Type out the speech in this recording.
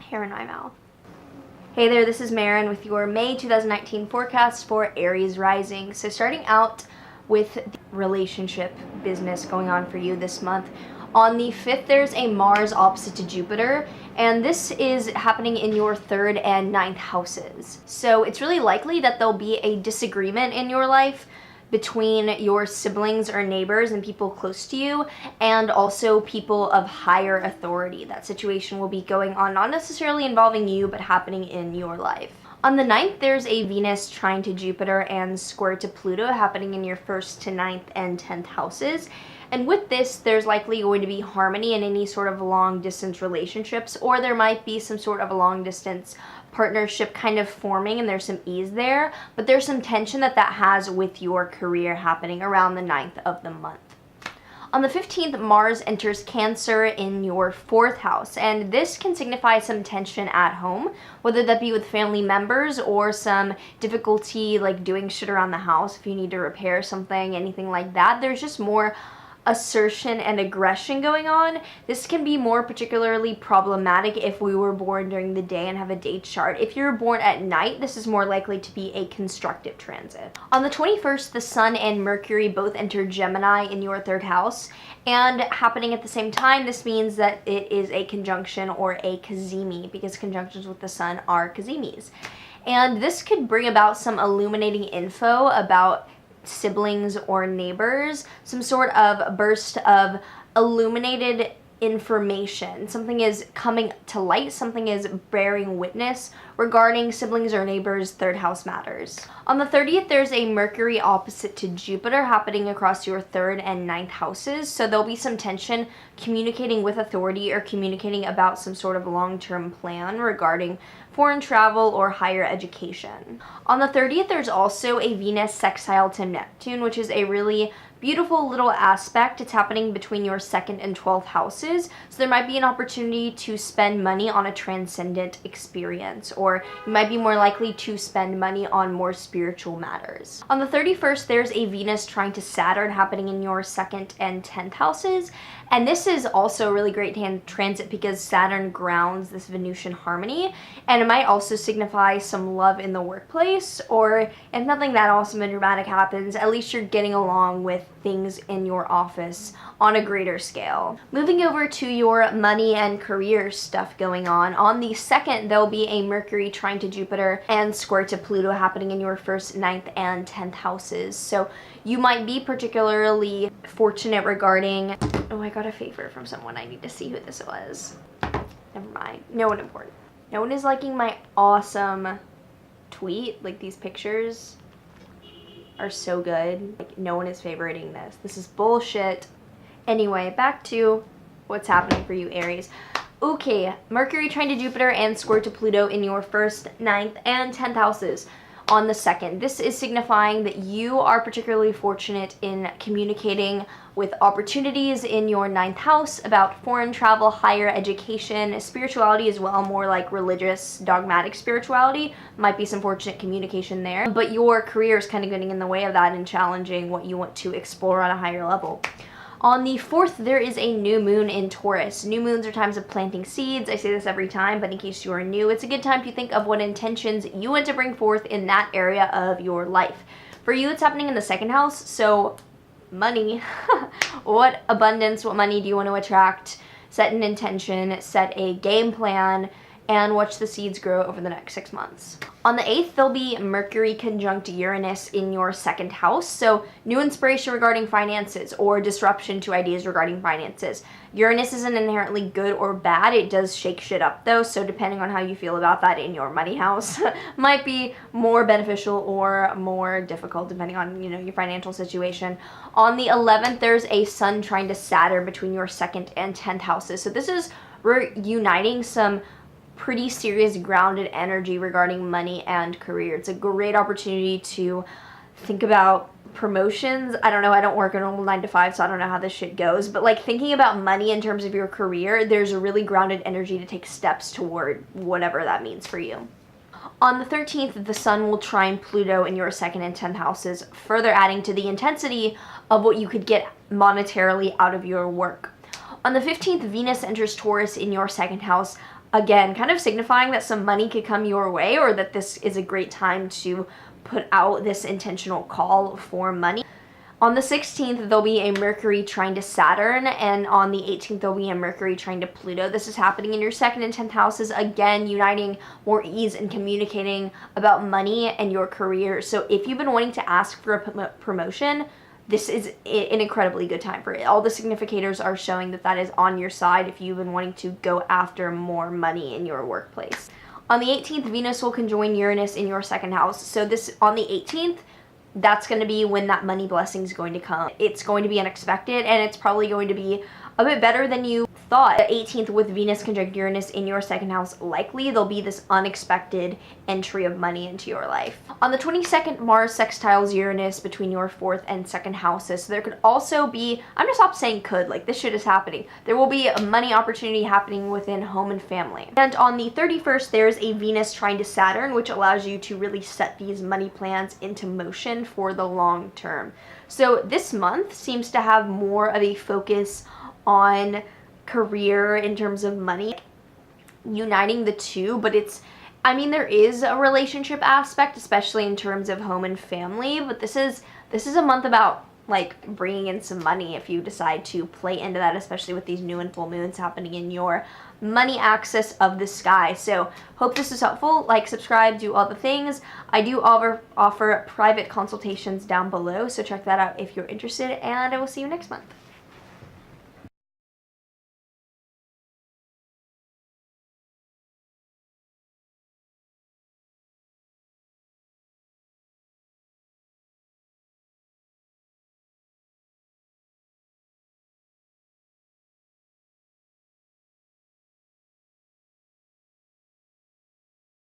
hair in my mouth. Hey there, this is Marin with your May 2019 forecast for Aries Rising. So starting out with the relationship business going on for you this month. On the 5th, there's a Mars opposite to Jupiter, and this is happening in your 3rd and 9th houses. So it's really likely that there'll be a disagreement in your life between your siblings or neighbors and people close to you, and also people of higher authority. That situation will be going on, not necessarily involving you, but happening in your life. On the 9th, there's a Venus trine to Jupiter and square to Pluto happening in your 1st to 9th and 10th houses. And with this, there's likely going to be harmony in any sort of long-distance relationships, or there might be some sort of a long-distance partnership kind of forming, and there's some ease there, but there's some tension that has with your career happening around the 9th of the month. On the 15th, Mars enters Cancer in your 4th house, and this can signify some tension at home, whether that be with family members or some difficulty like doing shit around the house if you need to repair something, anything like that. There's just more assertion and aggression going on. This can be more particularly problematic if we were born during the day and have a day chart. If you're born at night, this is more likely to be a constructive transit. On the 21st, the Sun and Mercury both enter Gemini in your 3rd house, and happening at the same time, this means that it is a conjunction or a cazimi, because conjunctions with the Sun are cazimis. And this could bring about some illuminating info about siblings or neighbors, some sort of burst of illuminated information. Something is coming to light, something is bearing witness regarding siblings or neighbors' 3rd house matters. On the 30th, there's a Mercury opposite to Jupiter happening across your 3rd and 9th houses, so there'll be some tension communicating with authority or communicating about some sort of long-term plan regarding foreign travel or higher education. On the 30th, there's also a Venus sextile to Neptune, which is a really beautiful little aspect. It's happening between your 2nd and 12th houses, so there might be an opportunity to spend money on a transcendent experience, or you might be more likely to spend money on more spiritual matters. On the 31st, there's a Venus trine to Saturn happening in your 2nd and 10th houses, and this is also a really great transit because Saturn grounds this Venusian harmony, and it might also signify some love in the workplace, or if nothing that awesome and dramatic happens, at least you're getting along with things in your office on a greater scale. Moving over to your money and career stuff going on the 2nd, there'll be a Mercury trine to Jupiter and square to Pluto happening in your 1st, 9th, and 10th houses. So you might be particularly fortunate regarding, oh, I got a favor from someone. I need to see who this was. Never mind. No one important. No one is liking my awesome tweet. Like, these pictures are so good. Like, no one is favoriting this. This is bullshit. Anyway, back to what's happening for you, Aries. Okay, Mercury trine to Jupiter and square to Pluto in your 1st, 9th, and 10th houses on the 2nd. This is signifying that you are particularly fortunate in communicating with opportunities in your 9th house about foreign travel, higher education, spirituality as well, more like religious, dogmatic spirituality. Might be some fortunate communication there, but your career is kind of getting in the way of that and challenging what you want to explore on a higher level. On the 4th, there is a new moon in Taurus. New moons are times of planting seeds. I say this every time, but in case you are new, it's a good time to think of what intentions you want to bring forth in that area of your life. For you, it's happening in the 2nd house, so money. What abundance, what money do you want to attract? Set an intention, set a game plan, and watch the seeds grow over the next 6 months. On the 8th, there'll be Mercury conjunct Uranus in your 2nd house, so new inspiration regarding finances or disruption to ideas regarding finances. Uranus isn't inherently good or bad. It does shake shit up though, so depending on how you feel about that in your money house might be more beneficial or more difficult depending on, your financial situation. On the 11th, there's a Sun trine to Saturn between your 2nd and 10th houses, so this is reuniting some pretty serious grounded energy regarding money and career. It's a great opportunity to think about promotions. I don't know, I don't work a normal 9 to 5, so I don't know how this shit goes, but like thinking about money in terms of your career, there's a really grounded energy to take steps toward whatever that means for you. On the 13th, the Sun will trine Pluto in your 2nd and 10th houses, further adding to the intensity of what you could get monetarily out of your work. On the 15th, Venus enters Taurus in your 2nd house, again, kind of signifying that some money could come your way, or that this is a great time to put out this intentional call for money. On the 16th, there'll be a Mercury trine to Saturn, and on the 18th, there'll be a Mercury trine to Pluto. This is happening in your 2nd and 10th houses, again, uniting more ease and communicating about money and your career. So if you've been wanting to ask for a promotion, this is an incredibly good time for it. All the significators are showing that that is on your side if you've been wanting to go after more money in your workplace. On the 18th, Venus will conjoin Uranus in your 2nd house. So this, on the 18th, that's going to be when that money blessing is going to come. It's going to be unexpected, and it's probably going to be a bit better than you thought. The 18th, with Venus conjunct Uranus in your 2nd house, likely there'll be this unexpected entry of money into your life. On the 22nd, Mars sextiles Uranus between your 4th and 2nd houses. So there could also be, I'm gonna stop saying could, like this shit is happening. There will be a money opportunity happening within home and family. And on the 31st, there's a Venus trine to Saturn, which allows you to really set these money plans into motion for the long term. So this month seems to have more of a focus on career in terms of money, uniting the two, but it's, I mean, there is a relationship aspect, especially in terms of home and family, but this is a month about like bringing in some money if you decide to play into that, especially with these new and full moons happening in your money axis of the sky. So hope this is helpful. Like, subscribe, do all the things. I do offer private consultations down below, so check that out if you're interested, and I will see you next month.